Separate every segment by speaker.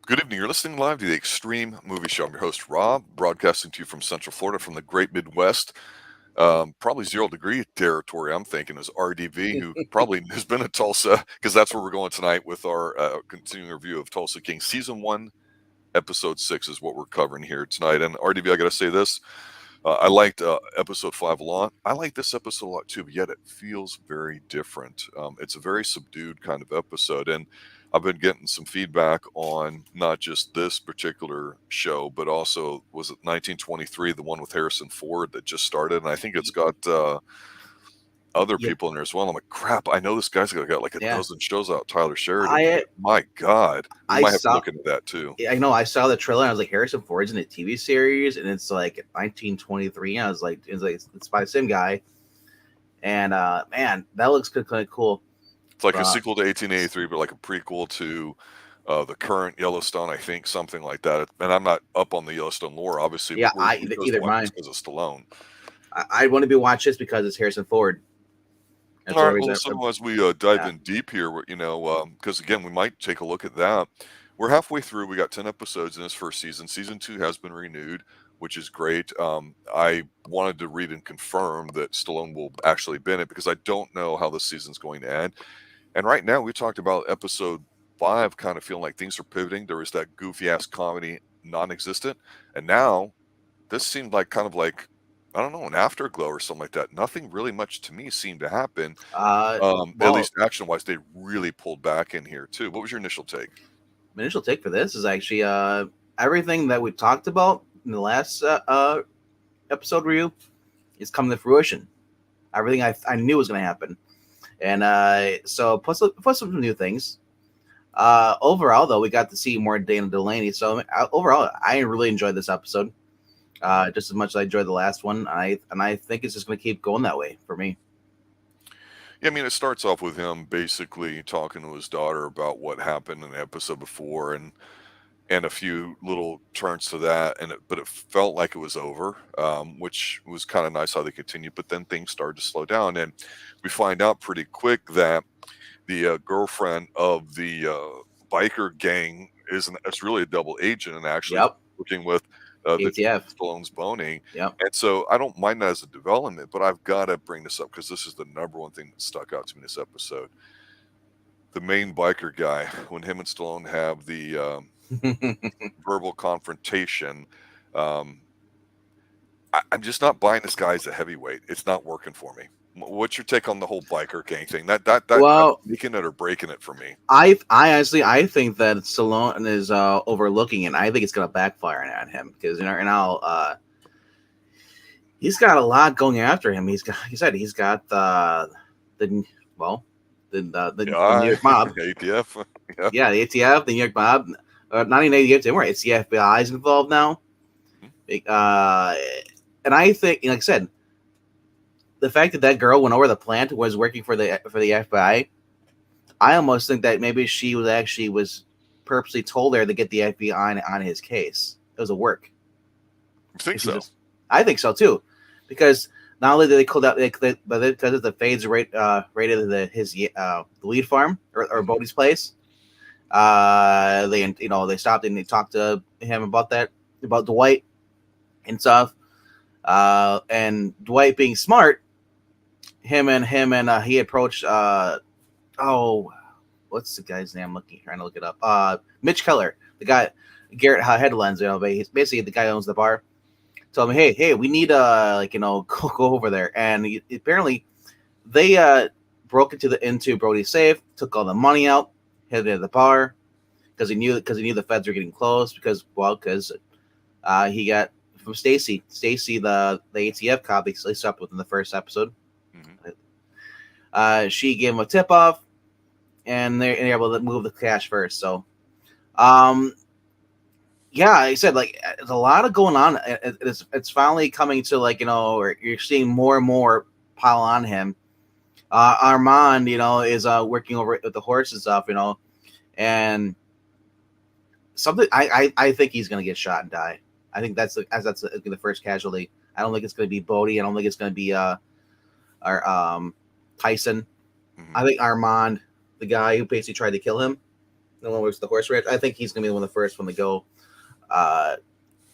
Speaker 1: Good evening. You're listening live to the Extreme Movie Show. I'm your host, Rob, broadcasting to you from Central Florida, from the great Midwest. Probably 0 degree territory, I'm thinking, is RDV, who probably has been at Tulsa, because that's where we're going tonight with our continuing review of Tulsa King. Season 1, Episode 6 is what we're covering here tonight. And RDV, I got to say this. I liked episode 5 a lot. I like this episode a lot too, but yet it feels very different. It's a very subdued kind of episode. And I've been getting some feedback on not just this particular show, but also, was it 1923, the one with Harrison Ford that just started? And I think it's got other
Speaker 2: Yeah,
Speaker 1: people in there as well. I'm like, crap, I know this guy's got like a
Speaker 2: yeah.
Speaker 1: dozen shows out, Tyler Sheridan.
Speaker 2: I
Speaker 1: My God, we
Speaker 2: I
Speaker 1: might have to
Speaker 2: saw.
Speaker 1: look into that too.
Speaker 2: I know. I saw the trailer. And I was like, Harrison Ford's in a TV series, and it's like 1923. And I was like, it's by the same guy. And man, that looks kind of cool.
Speaker 1: It's like a
Speaker 2: Uh,
Speaker 1: sequel to 1883, but like a prequel to the current Yellowstone, I think, something like that. And I'm not up on the Yellowstone lore, obviously.
Speaker 2: yeah,
Speaker 1: We chose to
Speaker 2: either
Speaker 1: watch this
Speaker 2: mine.
Speaker 1: because of Stallone.
Speaker 2: I want to be watch this because it's Harrison Ford. That's
Speaker 1: All
Speaker 2: the
Speaker 1: right.
Speaker 2: reason.
Speaker 1: Well, so as we dive
Speaker 2: Yeah,
Speaker 1: in deep here, because again, we might take a look at that. We're halfway through. We got 10 episodes in this first season. Season 2 has been renewed, which is great. I wanted to read and confirm that Stallone will actually be in it because I don't know how this season's going to end. And right now, we talked about episode 5 kind of feeling like things are pivoting. There was that goofy ass comedy non-existent, and now this seemed like kind of like, I don't know, an afterglow or something like that. Nothing really much to me seemed to happen. At
Speaker 2: well,
Speaker 1: least action wise, they really pulled back in here too. What was your initial take?
Speaker 2: my initial take for this is actually everything that we talked about in the last episode review is coming to fruition. Everything I knew was going to happen, and so plus some new things. Overall, though, we got to see more Dana Delaney. So overall, I really enjoyed this episode just as much as I enjoyed the last one. I think it's just going to keep going that way for me.
Speaker 1: Yeah, I mean, it starts off with him basically talking to his daughter about what happened in the episode before, and a few little turns to that, but it felt like it was over, which was kind of nice how they continued. But then things started to slow down, and we find out pretty quick that the girlfriend of the biker gang is really a double agent and actually
Speaker 2: Yep,
Speaker 1: working with the
Speaker 2: ATF.
Speaker 1: Stallone's boning.
Speaker 2: Yep.
Speaker 1: And so I don't mind that as a development, but I've got to bring this up because this is the number one thing that stuck out to me in this episode. The main biker guy, when him and Stallone have the verbal confrontation, um, I'm just not buying this guy as a heavyweight. It's not working for me. What's your take on the whole biker gang thing? That's
Speaker 2: Well,
Speaker 1: making it or breaking it for me.
Speaker 2: I honestly I think that Stallone is overlooking it. And I think it's going to backfire on him because now he's got a lot going after him. He's got, like you said, he's got the well, the New
Speaker 1: Yeah,
Speaker 2: York mob.
Speaker 1: ATF. Yeah.
Speaker 2: Yeah, the ATF, the New York mob. Not even ATF anymore. It's the FBI's involved now.
Speaker 1: Mhm.
Speaker 2: Uh, and I think, like I said, the fact that that girl went over the plant was working for the FBI. I almost think that maybe she was purposely told there to get the FBI on his case. It was a work.
Speaker 1: I think
Speaker 2: She
Speaker 1: so.
Speaker 2: just, I think so too, because not only did they called out, but because of the fades rated the lead farm or Bodie's place, they stopped and they talked to him about that, about Dwight and stuff, and Dwight being smart, him and he approached what's the guy's name? Trying to look it up. Mitch Keller, the guy, Garrett Headlands. But he's basically the guy who owns the bar. Told me, hey, we need go over there. And apparently, they broke into Brody's safe, took all the money out, headed to the bar because he knew the feds were getting close because he got from Stacy, the ATF cop they slept with in the first episode.
Speaker 1: Hmm.
Speaker 2: She gave him a tip off, and they're able to move the cash first. So, um, yeah, I said like there's a lot of going on. It's finally coming to or you're seeing more and more pile on him. Armand, is working over with the horse and stuff, and something. I think he's gonna get shot and die. I think that's the first casualty. I don't think it's gonna be Bodie. I don't think it's gonna be our Tyson.
Speaker 1: Hmm.
Speaker 2: I think Armand, the guy who basically tried to kill him, the one with the horse race. I think he's gonna be one of the first one to go. Uh,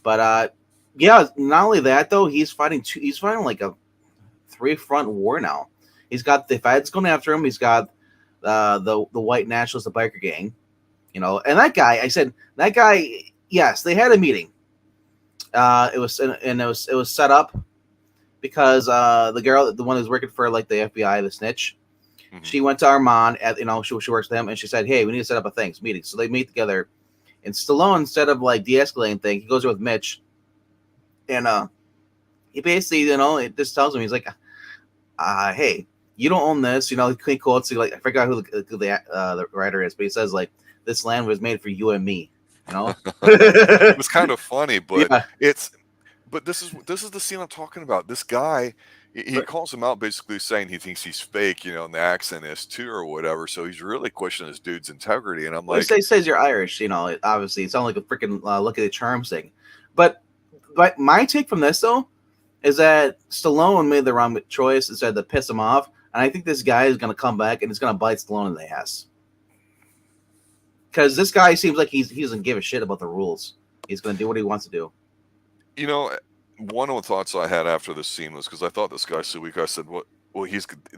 Speaker 2: but yeah, not only that though, he's fighting like a 3-front war now. He's got the feds going after him. He's got the white nationalists, the biker gang, and that guy. I said that guy. Yes, they had a meeting. It was set up because the girl, the one who's working for like the FBI, the snitch, she went to Armand at she works with him, and she said, "Hey, we need to set up a meeting." So they meet together, and Stallone, instead of like de-escalating thing, he goes there with Mitch, and he basically it just tells him, he's like, "Hey, you don't own this." He quotes, like, I forgot who the writer is, but he says like, "This land was made for you and me."
Speaker 1: It was kind of funny, but
Speaker 2: Yeah.
Speaker 1: But this is the scene I'm talking about. This guy, he calls him out, basically saying he thinks he's fake, and the accent is too, or whatever. So he's really questioning this dude's integrity. And I'm like,
Speaker 2: He says you're Irish, obviously it sounds like a freaking Look at the Charms thing. But my take from this though is that Stallone made the wrong choice and said to piss him off. And I think this guy is going to come back and he's going to bite Stallone in the ass. Because this guy seems like he doesn't give a shit about the rules. He's going to do what he wants to do.
Speaker 1: One of the thoughts I had after this scene was, because I thought this guy's so weak, I said, well,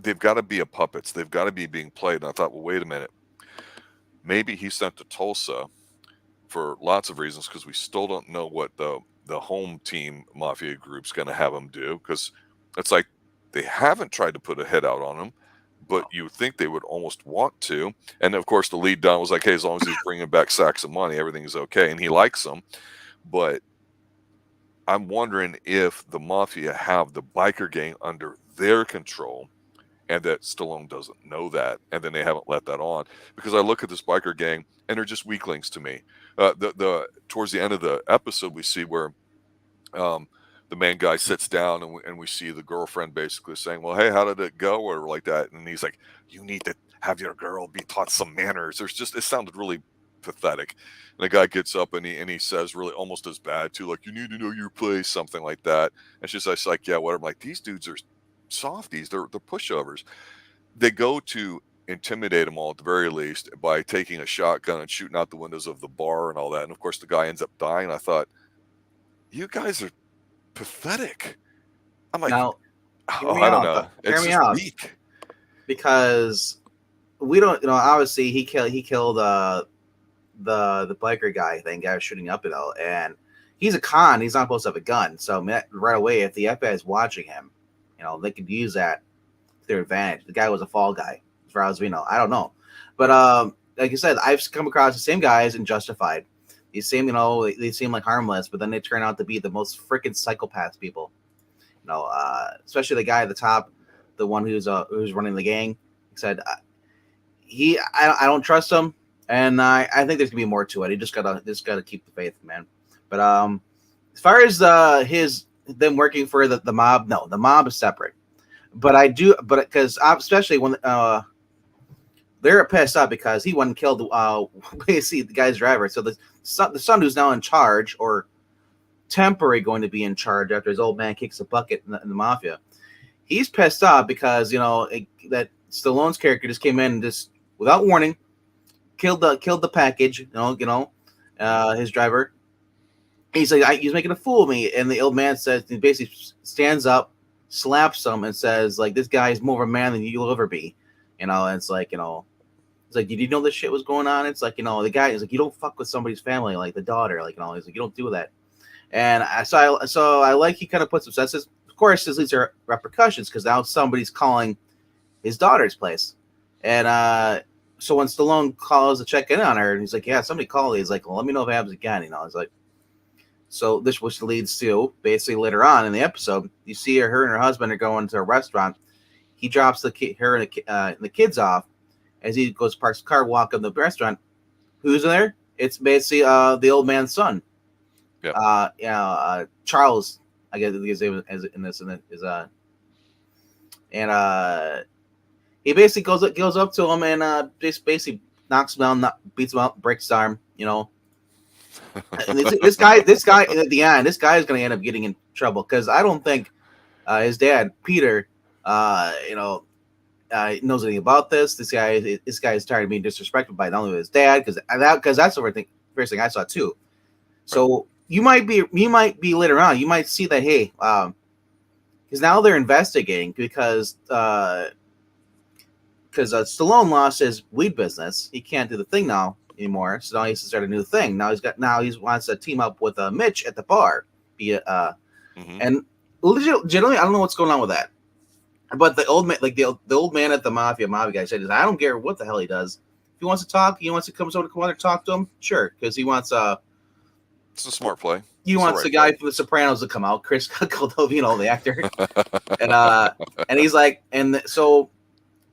Speaker 1: they've got to be a puppets. They've got to be being played. And I thought, well, wait a minute. Maybe he's sent to Tulsa for lots of reasons, because we still don't know what the home team mafia group's going to have him do, because it's like they haven't tried to put a head out on him, but you would think they would almost want to. And of course, the lead Don was like, hey, as long as he's bringing back sacks of money, everything's okay. And he likes them. But I'm wondering if the mafia have the biker gang under their control, and that Stallone doesn't know that, and then they haven't let that on. Because I look at this biker gang, and they're just weaklings to me. Towards the end of the episode, we see where the main guy sits down, and we see the girlfriend basically saying, well, hey, how did it go, or like that. And he's like, you need to have your girl be taught some manners. It sounded really pathetic. And the guy gets up and he says, really almost as bad too, like, you need to know your place, something like that. And she's like, yeah, whatever. I'm like, these dudes are softies. They're pushovers. They go to intimidate them all, at the very least, by taking a shotgun and shooting out the windows of the bar and all that. And of course the guy ends up dying. I thought, you guys are pathetic. I'm like,
Speaker 2: now,
Speaker 1: I don't know.
Speaker 2: Hear me out.
Speaker 1: Weak.
Speaker 2: Because we don't, obviously he killed the biker guy thing, guy was shooting up, and he's a con. He's not supposed to have a gun. So right away, if the FBI is watching him, they could use that to their advantage. The guy was a fall guy, as far as we know. I don't know, but like I said, I've come across the same guys in Justified. These same, they seem like harmless, but then they turn out to be the most freaking psychopaths people. Especially the guy at the top, the one who's running the gang. He said, I don't trust him, and I think there's gonna be more to it. He just gotta keep the faith, man. But as far as them working for the mob, no, the mob is separate. But because especially when they're pissed off because he went and killed basically the guy's driver. So the son who's now in charge, or temporary going to be in charge after his old man kicks a bucket in the mafia, he's pissed off because that Stallone's character just came in and just without warning killed the package, his driver. He's like, he's making a fool of me, and the old man says, he basically stands up, slaps him, and says, like, this guy's more of a man than you'll ever be. And it's like, it's like, did you know this shit was going on? It's like, the guy is like, you don't fuck with somebody's family, like the daughter, like, he's like, you don't do that. And I like he kind of puts some senses. Of course, this leads to repercussions because now somebody's calling his daughter's place. And so when Stallone calls to check in on her, and he's like, yeah, somebody called. He's like, well, let me know if it happens again. He's like, so this which leads to basically later on in the episode, you see her and her husband are going to a restaurant. He drops her and the kids off as he goes parks the car, walk in the restaurant. Who's there? It's basically the old man's son. Yeah. Charles, I guess his name is in this, and he basically goes up to him and just basically knocks him down, beats him up, breaks his arm. And this guy at the end, this guy is going to end up getting in trouble because I don't think his dad Peter, knows anything about this. This guy is tired of being disrespected by not only his dad, because that's the first thing I saw too. So you might be later on, you might see that, hey, because now they're investigating because Stallone lost his weed business. He can't do the thing now anymore, so now he has to start a new thing. Now he wants to team up with Mitch at the bar. And generally, I don't know what's going on with that. But the old man, like the old man at the mafia guy said, I don't care what the hell he does. If he wants to talk, he wants to come over and talk to him, sure, because he wants
Speaker 1: it's a smart play.
Speaker 2: He wants the guy from The Sopranos to come out, Chris Caldovino, the actor, and he's like, so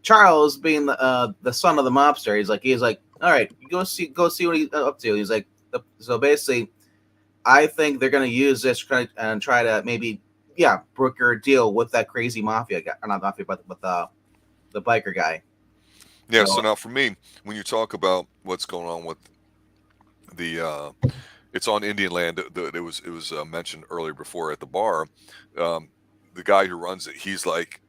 Speaker 2: Charles, being the son of the mobster, he's like, all right, you go see what he's up to. He's like, so basically, I think they're gonna use this and try to maybe broker a deal with that crazy mafia guy, or not mafia, but with the biker guy.
Speaker 1: Yeah. So now for me, when you talk about what's going on with the it's on Indian land. It was mentioned earlier before at the bar. The guy who runs it, he's like,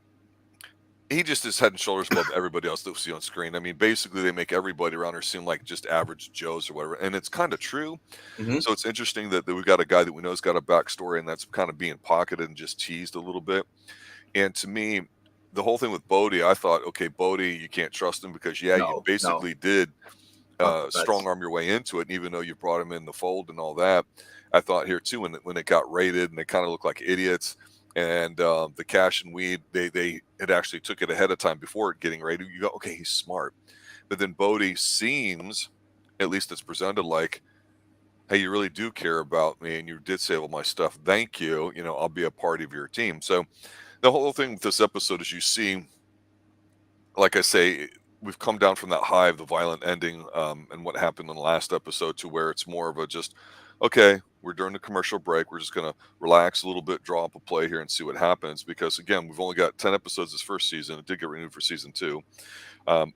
Speaker 1: he just is head and shoulders above everybody else that we see on screen. I mean, basically, they make everybody around here seem like just average Joes or whatever, and it's kind of true.
Speaker 2: Mm-hmm.
Speaker 1: So it's interesting that we've got a guy that we know has got a backstory, and that's kind of being pocketed and just teased a little bit. And to me, the whole thing with Bodhi, I thought, okay, Bodhi, you can't trust him because you basically did strong arm your way into it, and even though you brought him in the fold and all that, I thought here too when it got raided and they kind of looked like idiots. And the cash and weed, they had actually took it ahead of time before it getting raided. You go, okay, he's smart. But then Bodhi seems, at least it's presented like, hey, you really do care about me and you did save all my stuff. Thank you. I'll be a part of your team. So the whole thing with this episode is you see, like I say, we've come down from that high of the violent ending and what happened in the last episode to where it's more of a just, okay, we're during the commercial break. We're just going to relax a little bit, draw up a play here and see what happens. Because, again, we've only got 10 episodes this first season. It did get renewed for season 2.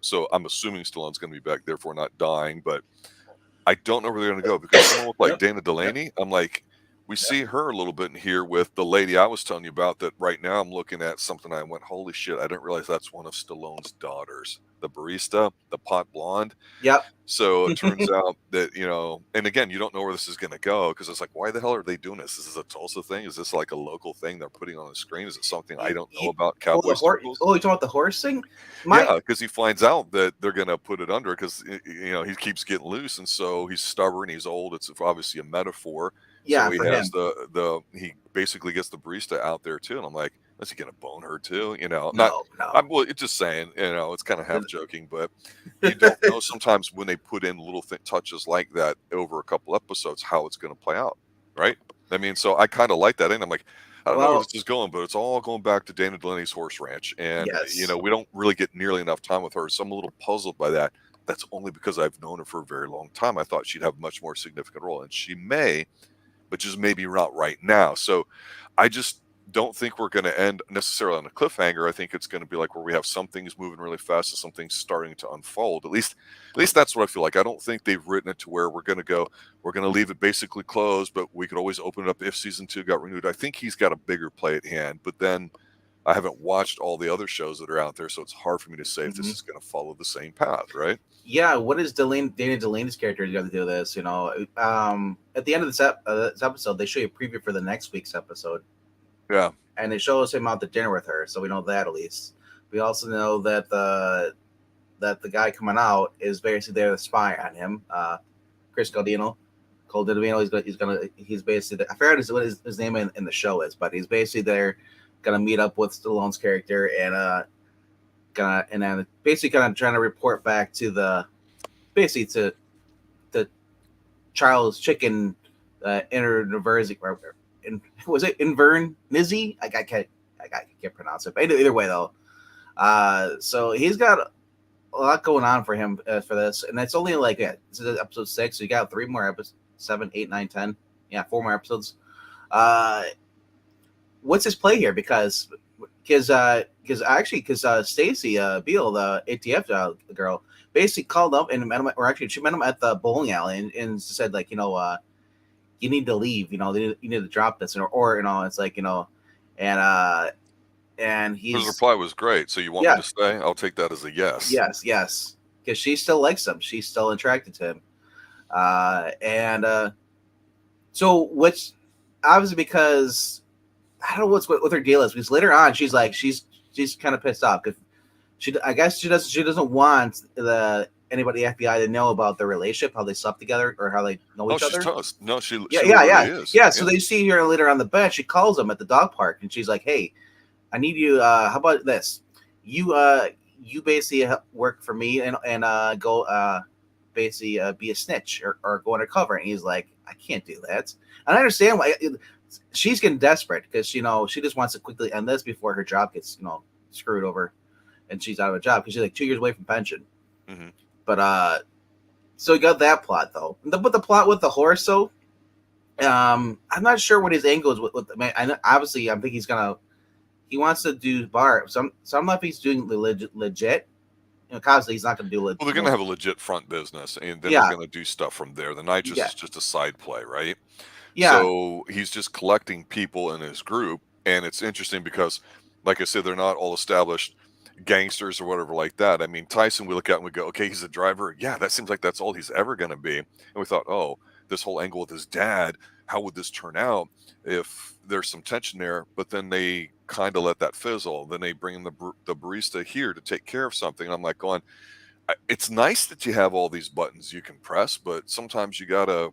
Speaker 1: So I'm assuming Stallone's going to be back, therefore not dying. But I don't know where they're going to go. Because someone like Dana Delaney, I'm like, we see her a little bit in here with the lady I was telling you about that right now I'm looking at something. I went, holy shit, I didn't realize that's one of Stallone's daughters. The barista, the pot blonde.
Speaker 2: Yep.
Speaker 1: So it turns out that, and again, you don't know where this is going to go because it's like, why the hell are they doing this? Is this a Tulsa thing? Is this like a local thing they're putting on the screen? Is it something I don't know about? Cowboy circles?
Speaker 2: Oh, you talking about the horse thing?
Speaker 1: Yeah, because he finds out that they're going to put it under because, he keeps getting loose. And so he's stubborn. He's old. It's obviously a metaphor.
Speaker 2: Yeah,
Speaker 1: so he
Speaker 2: for
Speaker 1: has
Speaker 2: him.
Speaker 1: he basically gets the barista out there too. And I'm like, is he going to bone her too?
Speaker 2: No.
Speaker 1: Well, it's just saying, it's kind of half joking, but you don't know sometimes when they put in little touches like that over a couple episodes, how it's going to play out. Right. I mean, so I kind of like that. And I'm like, I don't know where this is going, but it's all going back to Dana Delaney's horse ranch. And, we don't really get nearly enough time with her. So I'm a little puzzled by that. That's only because I've known her for a very long time. I thought she'd have a much more significant role, and she may, but just maybe not right now. So I just don't think we're going to end necessarily on a cliffhanger. I think it's going to be like where we have some things moving really fast and some things starting to unfold. At least that's what I feel like. I don't think they've written it to where we're going to leave it basically closed, but we could always open it up if season 2 got renewed. I think he's got a bigger play at hand, but then I haven't watched all the other shows that are out there, so it's hard for me to say if this is going to follow the same path, right?
Speaker 2: Yeah, what is Dana Delaney's character going to do this? At the end of this episode, they show you a preview for the next week's episode.
Speaker 1: Yeah.
Speaker 2: And it shows him out to dinner with her, so we know that at least. We also know that the guy coming out is basically there to spy on him. Chris Caldovino. He's basically I forgot what his name in the show is, but he's basically there, gonna meet up with Stallone's character and basically trying to report back to the Charles Chicken was it Invern Nizzy? I can't pronounce it. But either way though, so he's got a lot going on for him for this, and it's only like this is episode 6. So you got 3 more episodes, 7, 8, 9, 10. Yeah, 4 more episodes. What's his play here? Because Stacy Beal, the ATF girl, basically called up and met him, she met him at the bowling alley and said like, you need to leave, you need to drop this, or it's like, and and
Speaker 1: His
Speaker 2: he's
Speaker 1: reply was great. So you want me
Speaker 2: yeah,
Speaker 1: to stay? I'll take that as a yes.
Speaker 2: yes, because she still likes him. She's still attracted to him, and so which obviously because I don't know what her deal is. Because later on, she's kind of pissed off because I guess she doesn't want anybody at the FBI to know about their relationship, how they slept together or how they know
Speaker 1: Oh,
Speaker 2: each
Speaker 1: she's
Speaker 2: other.
Speaker 1: toast. No, she
Speaker 2: Yeah,
Speaker 1: literally is.
Speaker 2: yeah. So they see her later on the bed. She calls him at the dog park, and she's like, "Hey, I need you. How about this? You basically work for me and go basically be a snitch or go undercover." And he's like, "I can't do that." And I understand why she's getting desperate because she just wants to quickly end this before her job gets screwed over, and she's out of a job because she's like 2 years away from pension.
Speaker 1: Mm-hmm.
Speaker 2: But so we got that plot though. But the plot with the horse, though, I'm not sure what his angle is with the man. Obviously, I think he wants to do bar. So I'm not if he's doing the legit. Obviously, he's not going to do
Speaker 1: Well, they're going to have a legit front business, and then they're
Speaker 2: Yeah,
Speaker 1: going to do stuff from there. The nitrous
Speaker 2: yeah,
Speaker 1: is just a side play, right?
Speaker 2: yeah.
Speaker 1: So he's just collecting people in his group, and it's interesting because, like I said, they're not all established gangsters or whatever like that. I mean, Tyson, we look at and we go, okay, he's a driver. Yeah, that seems like that's all he's ever going to be. And we thought, oh, this whole angle with his dad, how would this turn out if there's some tension there? But then they kind of let that fizzle. Then they bring in the barista here to take care of something. And I'm like going, it's nice that you have all these buttons you can press, but sometimes you got to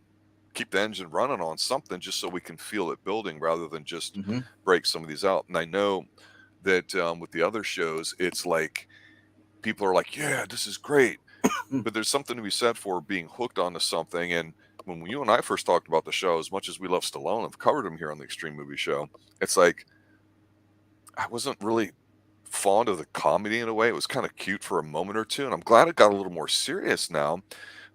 Speaker 1: keep the engine running on something just so we can feel it building rather than just
Speaker 2: Mm-hmm.
Speaker 1: break some of these out. And I know that with the other shows, it's like people are like, yeah, this is great. But there's something to be said for being hooked onto something. And when you and I first talked about the show, as much as we love Stallone, I've covered him here on the Xtreme Movie Show. It's like I wasn't really fond of the comedy in a way. It was kind of cute for a moment or two. And I'm glad it got a little more serious now.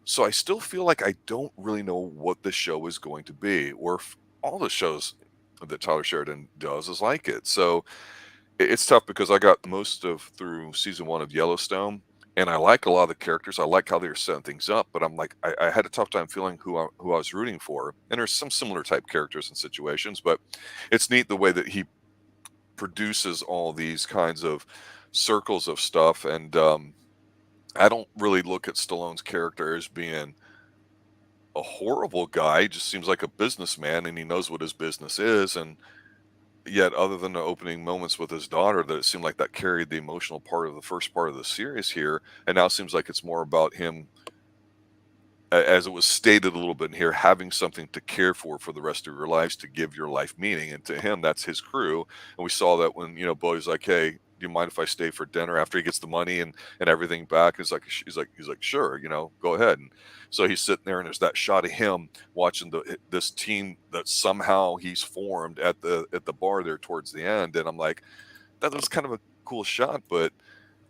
Speaker 1: So I still feel like I don't really know what the show is going to be, or if all the shows that Tyler Sheridan does is like it. So it's tough because I got most of through season 1 of Yellowstone, and I like a lot of the characters. I like how they were setting things up, but I'm like, I had a tough time feeling who I was rooting for. And there's some similar type characters and situations, but it's neat the way that he produces all these kinds of circles of stuff. And I don't really look at Stallone's character as being a horrible guy. He just seems like a businessman, and he knows what his business is. And yet, other than the opening moments with his daughter, that it seemed like that carried the emotional part of the first part of the series here, and now it seems like it's more about him, as it was stated a little bit in here, having something to care for the rest of your lives, to give your life meaning. And to him, that's his crew. And we saw that when Bodie's like, hey, do you mind if I stay for dinner after he gets the money and everything back? He's like, sure, go ahead. And so he's sitting there, and there's that shot of him watching this team that somehow he's formed at the bar there towards the end. And I'm like, that was kind of a cool shot, but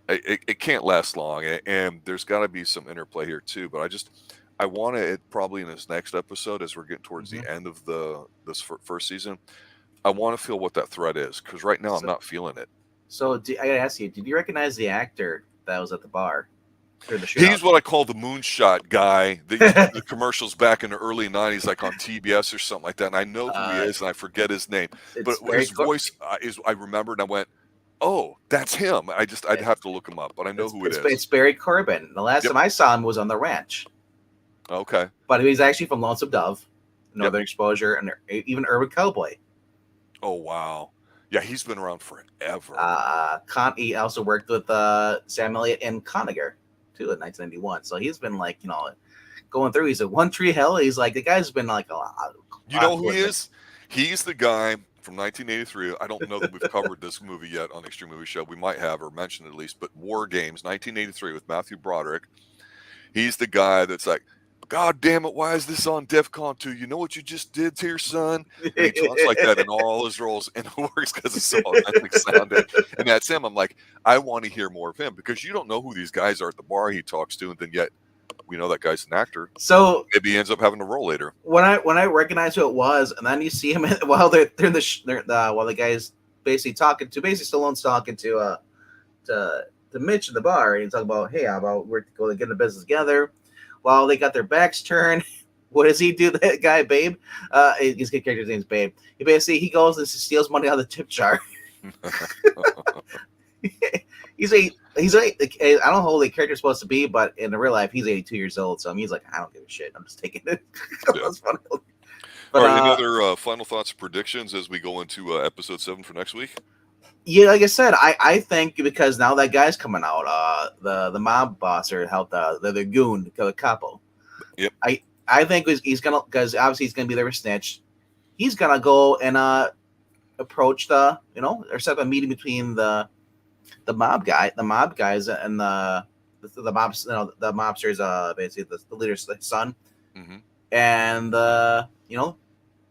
Speaker 1: it can't last long. And there's got to be some interplay here too. But I want it probably in this next episode, as we're getting towards the end of this first season. I want to feel what that threat is, because right now I'm not feeling it.
Speaker 2: So I gotta ask you, did you recognize the actor that was at the bar during the
Speaker 1: He's
Speaker 2: shootout?
Speaker 1: what I call the moonshot guy that used to do the commercials back in the early 90s, like on TBS or something like that. And I know who he is, and I forget his name. But his voice I remembered, and I went, oh, that's him. I'd have to look him up, but I know who it is.
Speaker 2: It's Barry Corbin. The last time I saw him was on The Ranch.
Speaker 1: Okay.
Speaker 2: But he's actually from Lonesome Dove, Northern Exposure, and even Urban Cowboy.
Speaker 1: Oh, wow. Yeah, he's been around forever.
Speaker 2: He also worked with Sam Elliott and Conager, too, in 1991. So he's been going through. He's a One Tree Hill. He's like, the guy's been like a lot.
Speaker 1: You know who he is? He's the guy from 1983. I don't know that we've covered this movie yet on Xtreme Movie Show. We might have, or mentioned at least, but War Games, 1983 with Matthew Broderick. He's the guy that's like, God damn it, why is this on DEFCON 2? You know what you just did to your son? And he talks like that in all his roles, and it works because it's so authentic sounding. And that's him. I'm like, I want to hear more of him, because you don't know who these guys are at the bar he talks to, and then yet we know that guy's an actor.
Speaker 2: So
Speaker 1: maybe he ends up having a role later.
Speaker 2: When I recognize who it was, and then you see him while they're in while the guy's basically Stallone's talking to Mitch in the bar, and he's talking about, hey, how about we're going to get into business together. While they got their backs turned, what does he do? That guy, Babe, his character's name's Babe. He goes and steals money out of the tip jar. He's I don't know how old the character's supposed to be, but in real life, he's 82 years old. So he's like, I don't give a shit. I'm just taking it.
Speaker 1: Yeah.
Speaker 2: That's funny.
Speaker 1: All
Speaker 2: But
Speaker 1: right. Any other final thoughts or predictions as we go into episode 7 for next week?
Speaker 2: yeah, like I said, I think because now that guy's coming out, the mob boss or helped the goon kill a couple.
Speaker 1: Yep.
Speaker 2: I think he's gonna, because obviously he's gonna be there with Snitch. He's gonna go and approach or set up a meeting between the mob guys, and the mobs, the mobsters, basically the leader's son,
Speaker 1: Mm-hmm.
Speaker 2: and the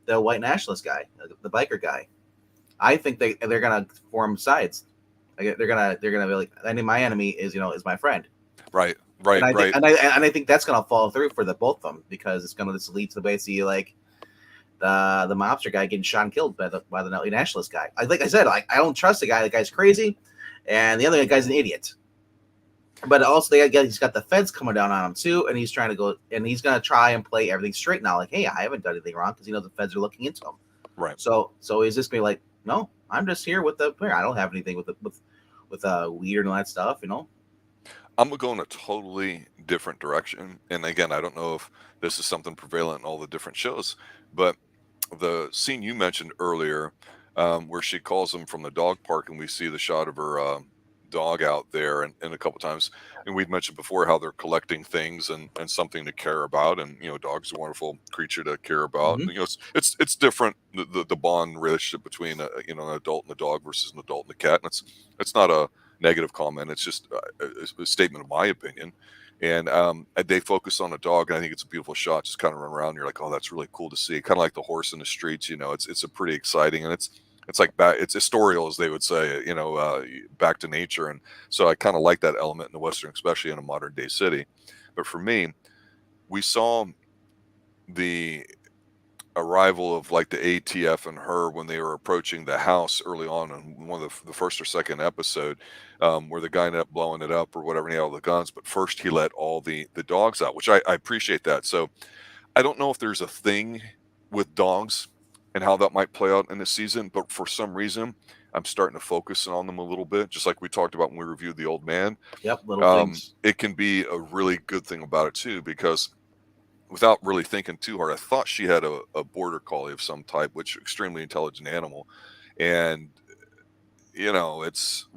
Speaker 2: white nationalist guy, the biker guy. I think they're gonna form sides. Like, they're gonna be like, my enemy is my friend.
Speaker 1: Right.
Speaker 2: And
Speaker 1: Right.
Speaker 2: I think that's gonna fall through for the both of them, because it's gonna just lead to basically like the mobster guy getting shot and killed by the nationalist guy. Like I said, I don't trust the guy. The guy's crazy, and the other guy's an idiot. But also, he's got the feds coming down on him too, and he's trying to go, and he's gonna try and play everything straight now. Like, hey, I haven't done anything wrong, because he knows the feds are looking into him.
Speaker 1: Right.
Speaker 2: So he's just gonna be like, no, I'm just here with I don't have anything with weed and all that stuff.
Speaker 1: I'm gonna go in a totally different direction. And again, I don't know if this is something prevalent in all the different shows, but the scene you mentioned earlier, where she calls him from the dog park, and we see the shot of her dog out there, and a couple times, and we'd mentioned before how they're collecting things and something to care about, and dogs are a wonderful creature to care about.
Speaker 2: Mm-hmm.
Speaker 1: And, it's different, the bond relationship between an adult and the dog versus an adult and the cat, and it's not a negative comment. It's just a statement of my opinion. And they focus on a dog, and I think it's a beautiful shot. Just kind of run around, and you're like, oh, that's really cool to see. Kind of like the horse in the streets, it's a pretty exciting, and it's like it's historical, as they would say, back to nature. And so I kind of like that element in the Western, especially in a modern day city. But for me, we saw the arrival of like the ATF and her when they were approaching the house early on in one of the first or second episode, where the guy ended up blowing it up or whatever, and he had all the guns. But first he let all the dogs out, which I appreciate that. So I don't know if there's a thing with dogs and how that might play out in this season, but for some reason I'm starting to focus on them a little bit, just like we talked about when we reviewed The Old Man.
Speaker 2: Yep, little things.
Speaker 1: It can be a really good thing about it too, because without really thinking too hard, I thought she had a border collie of some type, which extremely intelligent animal. And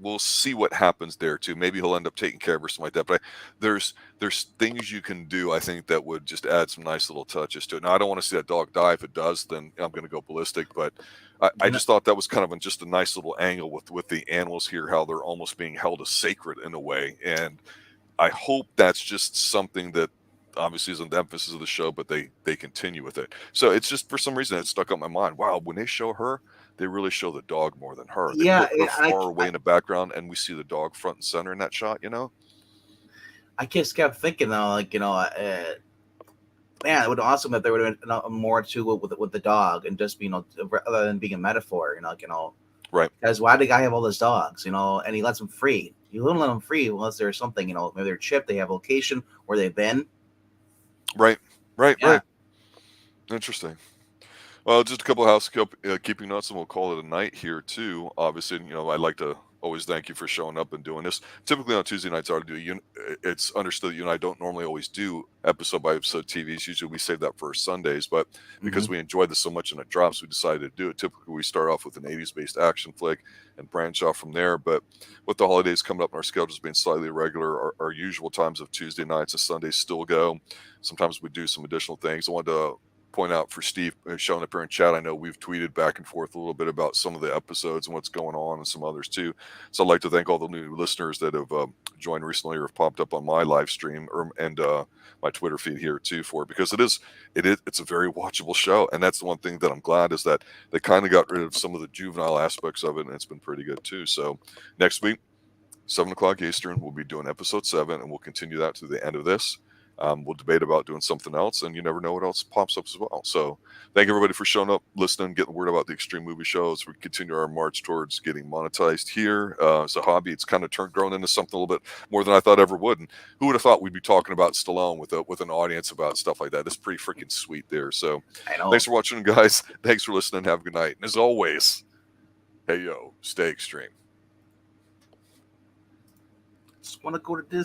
Speaker 1: we'll see what happens there too. Maybe he'll end up taking care of her, something like that. But there's things you can do, I think, that would just add some nice little touches to it. Now, I don't want to see that dog die. If it does, then I'm going to go ballistic. But I just thought that was kind of just a nice little angle with the animals here, how they're almost being held as sacred in a way. And I hope that's just something that obviously isn't the emphasis of the show, but they continue with it. So it's just, for some reason, it stuck on my mind. Wow, when they show her, they really show the dog more than her. They put her far away in the background, and we see the dog front and center in that shot.
Speaker 2: I just kept thinking though, man, it would be awesome if there would have been more to it with the dog, and just other than being a metaphor,
Speaker 1: Right.
Speaker 2: Because why did the guy have all those dogs, and he lets them free? You wouldn't let them free unless there's something, maybe they're chipped, they have a location where they've been.
Speaker 1: Right. Interesting. Well, just a couple of housekeeping notes, and we'll call it a night here too. Obviously, I'd like to always thank you for showing up and doing this. Typically on Tuesday nights, it's understood that you and I don't normally always do episode by episode TVs. Usually we save that for Sundays, but because we enjoy this so much and it drops, we decided to do it. Typically we start off with an 80s based action flick and branch off from there. But with the holidays coming up and our schedules being slightly irregular, our usual times of Tuesday nights and Sundays still go. Sometimes we do some additional things. I wanted to point out for Steve showing up here in chat. I know we've tweeted back and forth a little bit about some of the episodes and what's going on, and some others too. So I'd like to thank all the new listeners that have joined recently or have popped up on my live stream and my Twitter feed here too for it, because it's a very watchable show. And that's the one thing that I'm glad is that they kind of got rid of some of the juvenile aspects of it, and it's been pretty good too. So next week, 7:00 Eastern, we'll be doing episode 7, and we'll continue that to the end of this. We'll debate about doing something else, and you never know what else pops up as well. So thank everybody for showing up, listening, getting the word about the Xtreme Movie Show as we continue our march towards getting monetized here. As a hobby, it's kind of grown into something a little bit more than I thought ever would. And who would have thought we'd be talking about Stallone with an audience about stuff like that? It's pretty freaking sweet there. So thanks for watching, guys. Thanks for listening. Have a good night. And as always, Hey, yo, stay extreme.
Speaker 2: Just want to go to Disney.